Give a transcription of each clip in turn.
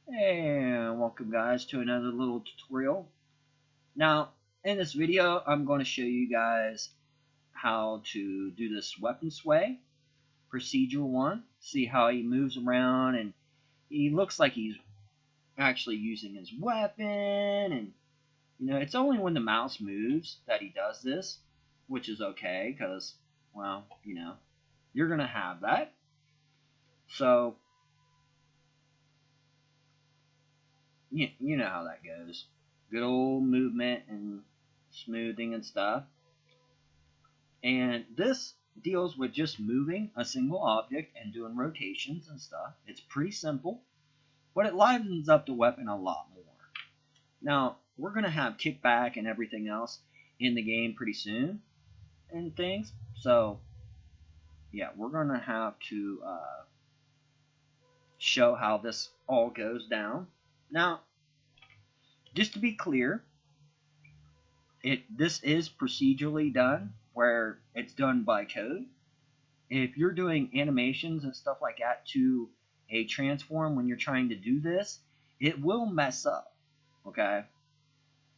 And welcome guys to another little tutorial. Now in this video I'm going to show you guys how to do this weapon sway procedure one. See how he moves around and he looks like he's actually using his weapon, and it's only when the mouse moves that he does this, which is okay because, well, you're going to have that. So you know how that goes. Good old movement and smoothing and stuff. And this deals with just moving a single object and doing rotations and stuff. It's pretty simple, but it livens up the weapon a lot more. Now, we're going to have kickback and everything else in the game pretty soon and things. So, yeah, we're going to have to show how this all goes down. Now, just to be clear, this is procedurally done, where it's done by code. If you're doing animations and stuff like that to a transform when you're trying to do this, it will mess up, okay?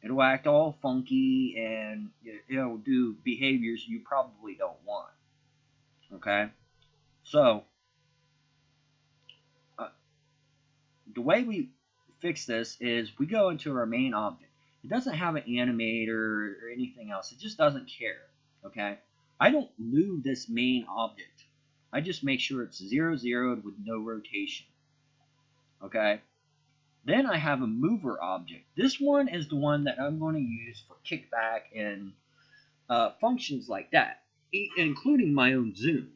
It'll act all funky and it'll do behaviors you probably don't want, okay? So, the way we fix this is we go into our main object. It doesn't have an animator or anything else. It just doesn't care, okay? I don't move this main object. I just make sure it's 0-0'd with no rotation, okay? Then I have a mover object. This one is the one that I'm going to use for kickback and functions like that, including my own zoom,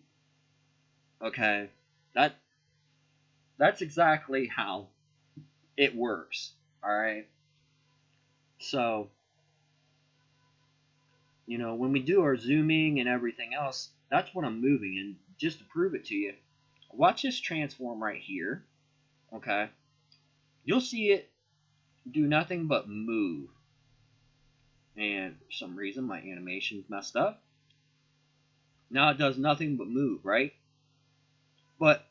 okay? That's exactly how it works, all right? So, when we do our zooming and everything else, that's what I'm moving. And just to prove it to you, watch this transform right here, okay? You'll see it do nothing but move. And for some reason, my animation's messed up. Now it does nothing but move, right? But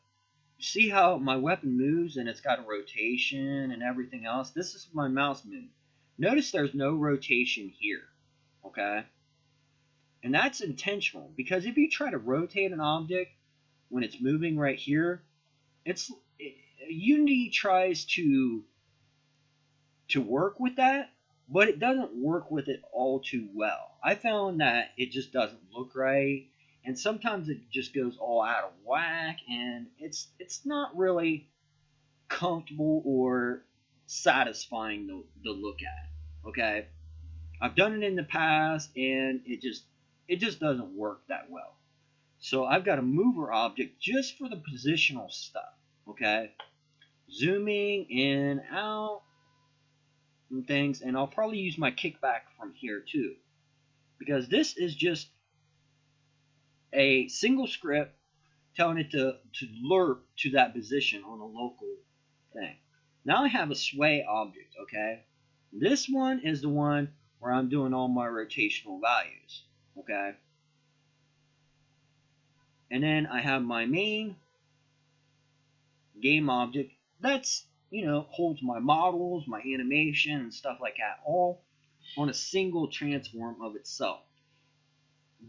see how my weapon moves and it's got a rotation and everything else? This is my mouse move. Notice there's no rotation here, okay? And that's intentional, because if you try to rotate an object when it's moving right here, Unity tries to work with that, but it doesn't work with it all too well. I found that it just doesn't look right, and sometimes it just goes all out of whack, and it's not really comfortable or satisfying to look at. Okay, I've done it in the past, and it just doesn't work that well. So I've got a mover object just for the positional stuff, okay? Zooming in, out, and things, and I'll probably use my kickback from here too, because this is just a single script telling it to lerp to that position on a local thing. Now I have a sway object, okay? This one is the one where I'm doing all my rotational values, okay? And then I have my main game object that's, holds my models, my animation, and stuff like that, all on a single transform of itself.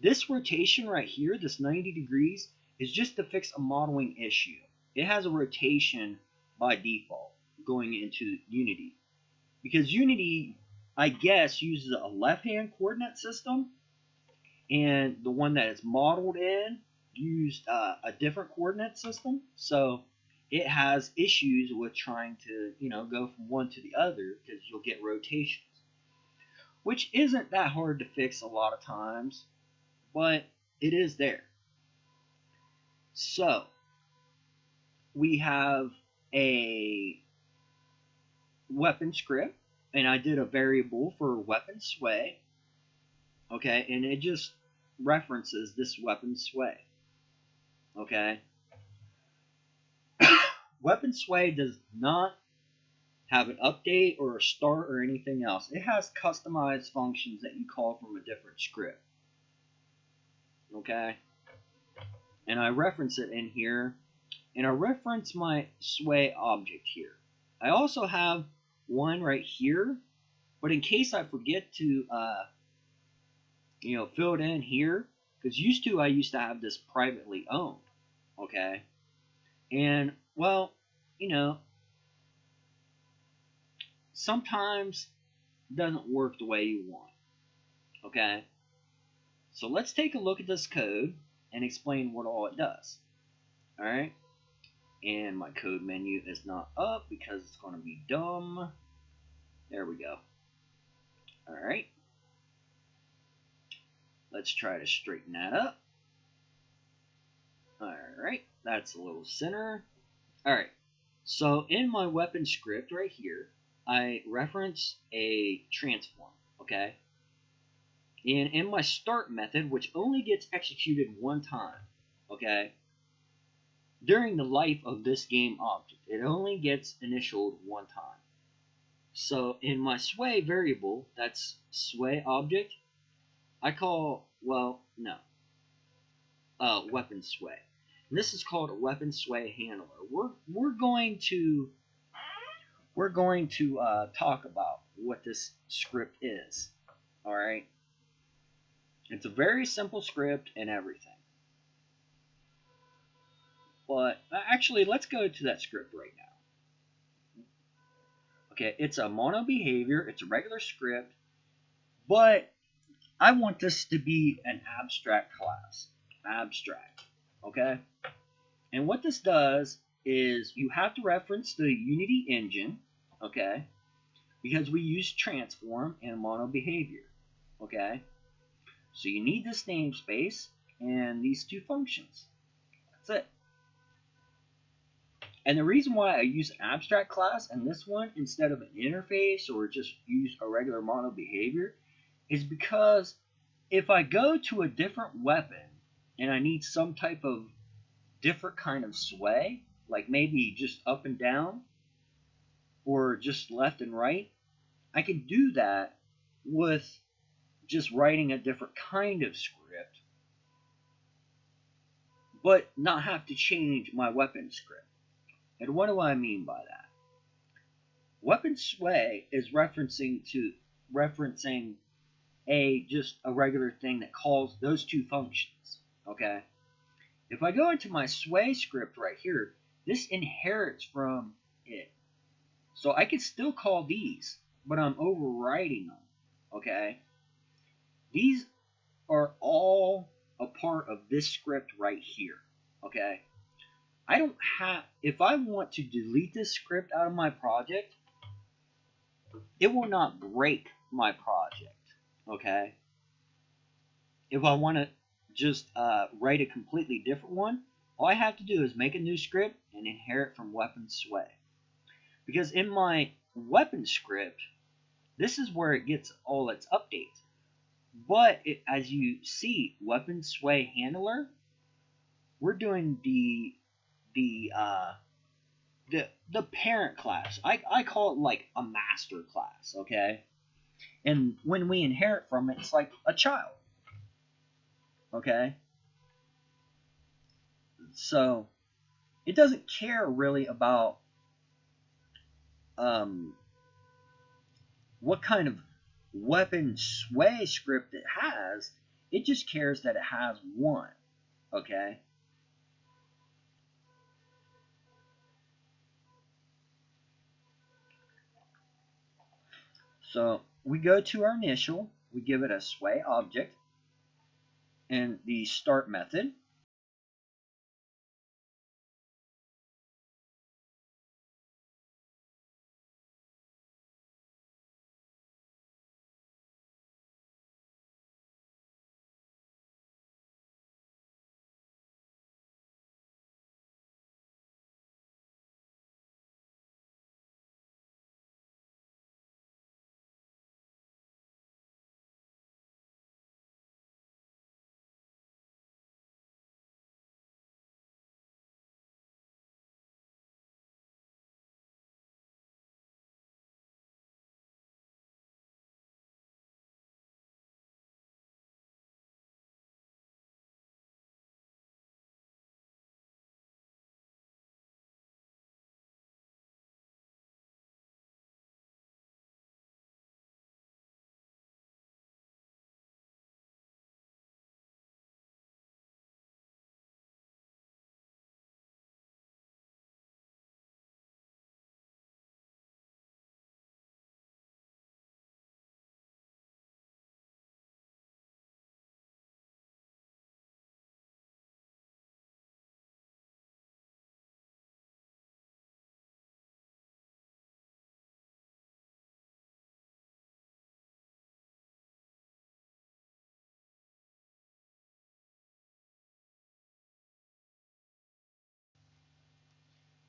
This rotation right here, this 90 degrees, is just to fix a modeling issue. It has a rotation by default going into Unity, because Unity, I guess, uses a left-hand coordinate system, and the one that it's modeled in used a different coordinate system, so it has issues with trying to go from one to the other, because you'll get rotations, which isn't that hard to fix a lot of times, but it is there. So we have a weapon script, and I did a variable for weapon sway, okay, and it just references this weapon sway, okay. Weapon sway does not have an update or a start or anything else. It has customized functions that you call from a different script, okay. And I reference it in here, and I reference my sway object here I also have one right here, but in case I forget to, fill it in here, because I used to have this privately owned, okay? And, well, you know, sometimes it doesn't work the way you want, okay? So let's take a look at this code and explain what all it does, all right? And my code menu is not up because it's going to be dumb. There we go. All right. Let's try to straighten that up. All right. That's a little center. All right. So in my weapon script right here, I reference a transform. Okay. And in my start method, which only gets executed one time, okay, during the life of this game object, it only gets initialed one time. So in my sway variable, that's sway object, I call, weapon sway. And this is called a weapon sway handler. We're going to talk about what this script is. All right. It's a very simple script and everything. But actually, let's go to that script right now. Okay, it's a mono behavior. It's a regular script, but I want this to be an abstract class. Abstract. Okay? And what this does is you have to reference the Unity engine, okay? Because we use transform and mono behavior, okay? So you need this namespace and these two functions. That's it. And the reason why I use an abstract class and this one instead of an interface or just use a regular mono behavior is because if I go to a different weapon and I need some type of different kind of sway, like maybe just up and down or just left and right, I can do that with just writing a different kind of script, but not have to change my weapon script. And what do I mean by that? Weapon sway is referencing just a regular thing that calls those two functions. Okay? If I go into my sway script right here, this inherits from it. So I can still call these, but I'm overriding them. Okay? These are all a part of this script right here. Okay? I don't have, if I want to delete this script out of my project, it will not break my project, okay? If I want to just write a completely different one, all I have to do is make a new script and inherit from weapon sway. Because in my weapon script, this is where it gets all its updates. But as you see, weapon sway handler, we're doing the parent class. I call it like a master class, okay? And when we inherit from it, it's like a child, okay? So it doesn't care really about what kind of weapon sway script it has. It just cares that it has one, okay? So we go to our initial, we give it a sway object, and the start method.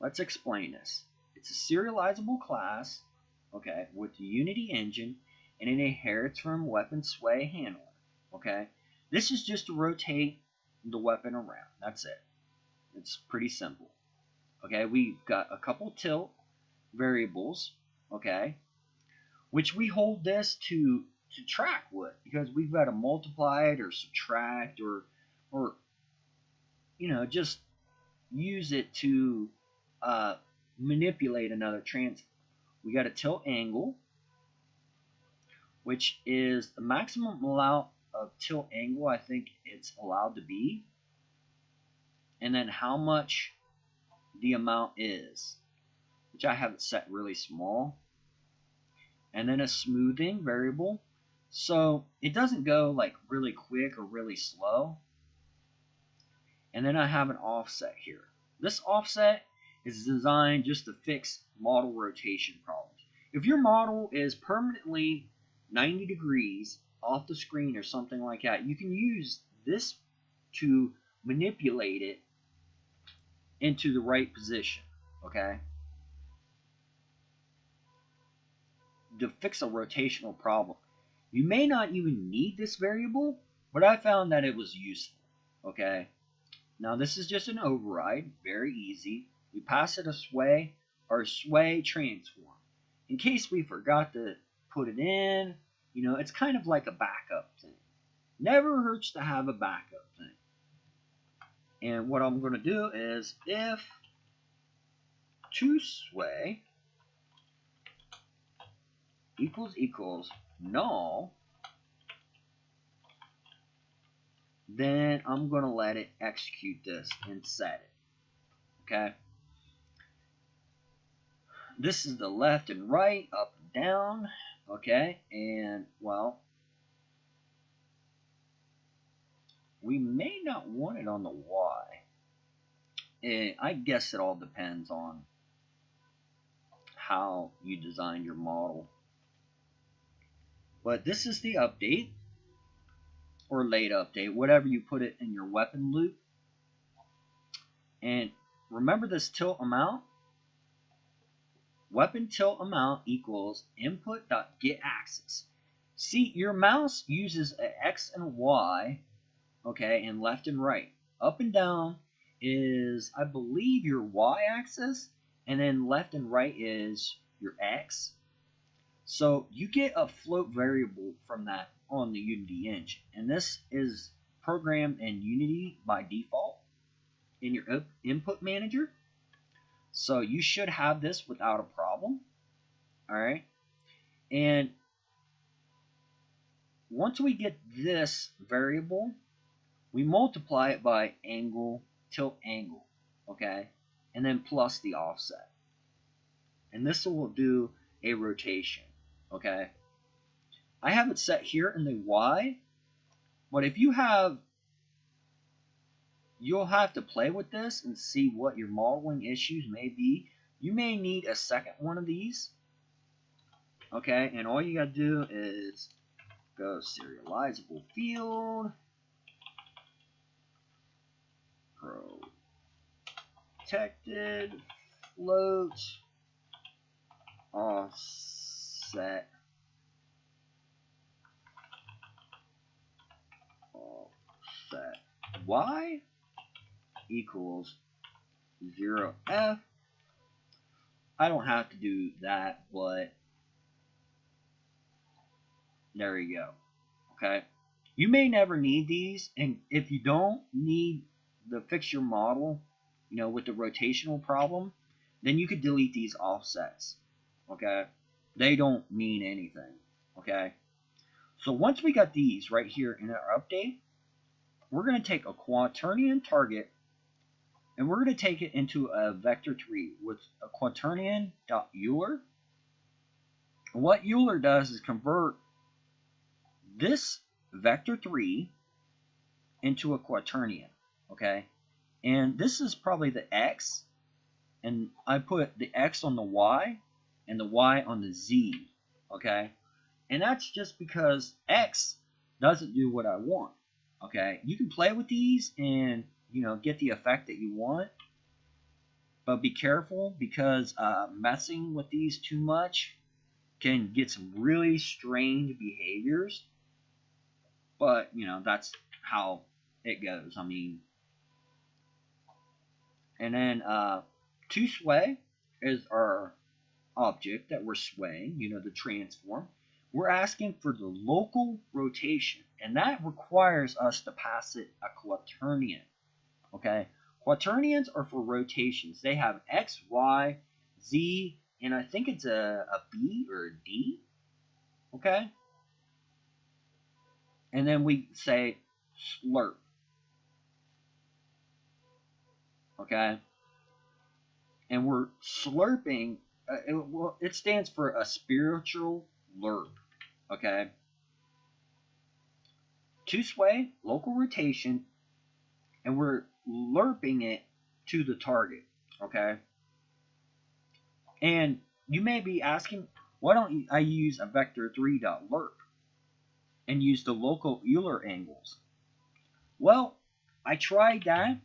let's explain this. It's a serializable class, okay, with the Unity engine, and it inherits from weapon sway handler, okay. This is just to rotate the weapon around. That's it. It's pretty simple. Okay, we've got a couple tilt variables, okay, which we hold this to track with, because we've got to multiply it or subtract or just use it to manipulate another transfer. We got a tilt angle, which is the maximum amount of tilt angle I think it's allowed to be, and then how much the amount is, which I have it set really small, and then a smoothing variable, so it doesn't go like really quick or really slow. And then I have an offset here. This offset is designed just to fix model rotation problems. If your model is permanently 90 degrees off the screen or something like that, you can use this to manipulate it into the right position, okay? To fix a rotational problem. You may not even need this variable, but I found that it was useful, okay? Now this is just an override, very easy. We pass it a sway or sway transform. In case we forgot to put it in, it's kind of like a backup thing. Never hurts to have a backup thing. And what I'm going to do is if toSway equals null, then I'm going to let it execute this and set it. Okay. This is the left and right, up and down. Okay. And, well, we may not want it on the Y. I guess it all depends on how you design your model. But this is the update, or late update, whatever you put it in your weapon loop. And remember this tilt amount? Weapon tilt amount equals input.getAxis. See, your mouse uses an X and a Y, okay, and left and right. Up and down is, I believe, your Y axis, and then left and right is your X. So you get a float variable from that on the Unity engine, and this is programmed in Unity by default in your input manager. So you should have this without a problem. All right, and once we get this variable, we multiply it by angle, tilt angle, okay, and then plus the offset, and this will do a rotation. Okay, I have it set here in the Y, but if you have, you'll have to play with this and see what your modeling issues may be. You may need a second one of these. Okay, and all you got to do is go serializable field, protected, float, offset, Y equals 0F. I don't have to do that, but there you go. Okay, you may never need these, and if you don't need to fix your model, with the rotational problem, then you could delete these offsets. Okay, they don't mean anything. Okay, so once we got these right here in our update, we're going to take a quaternion target and we're going to take it into a vector tree with a quaternion.Euler. What Euler does is convert this vector 3 into a quaternion, okay? And this is probably the X, and I put the X on the Y and the Y on the Z, okay? And that's just because X doesn't do what I want, okay? You can play with these and, get the effect that you want. But be careful because messing with these too much can get some really strange behaviors. But, that's how it goes. I mean, and then to sway is our object that we're swaying, the transform. We're asking for the local rotation, and that requires us to pass it a quaternion. Okay? Quaternions are for rotations. They have X, Y, Z, and I think it's a B or a D. Okay? And then we say slurp. Okay? And we're slurping. It stands for a spiritual lerp. Okay? To sway, local rotation, and we're lerping it to the target. Okay? And you may be asking, why don't I use a vector3.lerp and use the local Euler angles? Well, I tried that,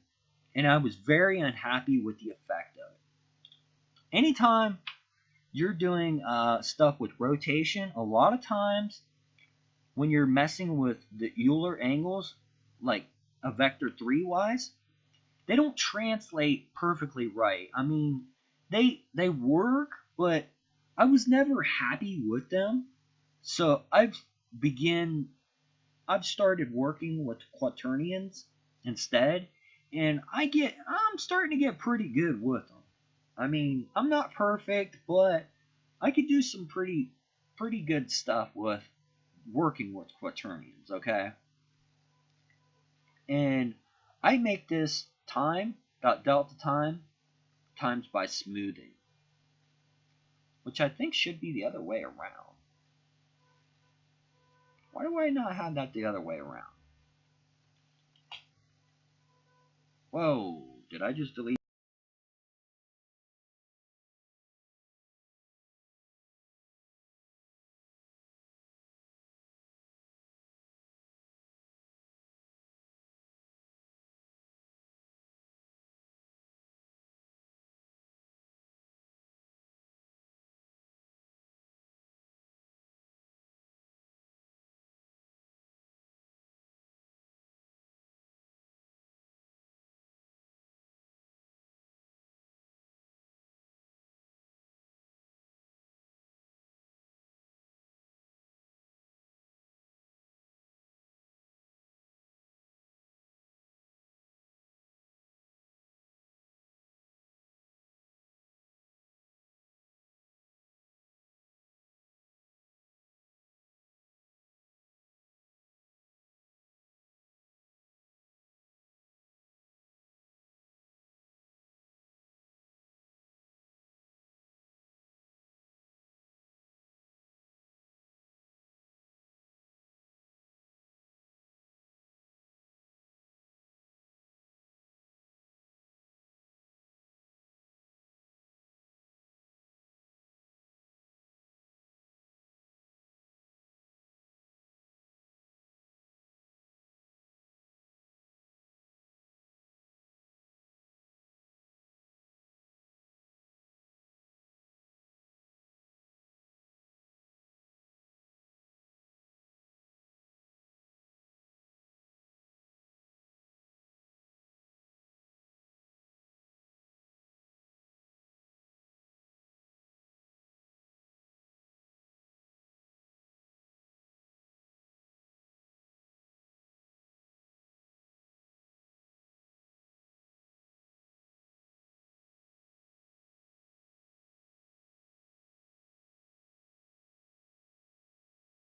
and I was very unhappy with the effect of it. Anytime you're doing stuff with rotation, a lot of times when you're messing with the Euler angles, like a vector 3 wise, they don't translate perfectly right. I mean, they work, but I was never happy with them. So I've started working with quaternions instead, and I'm starting to get pretty good with them. I mean, I'm not perfect, but I could do some pretty good stuff with working with quaternions, okay? And I make this delta time times by smoothing, which I think should be the other way around. Why do I not have that the other way around? Whoa, did I just delete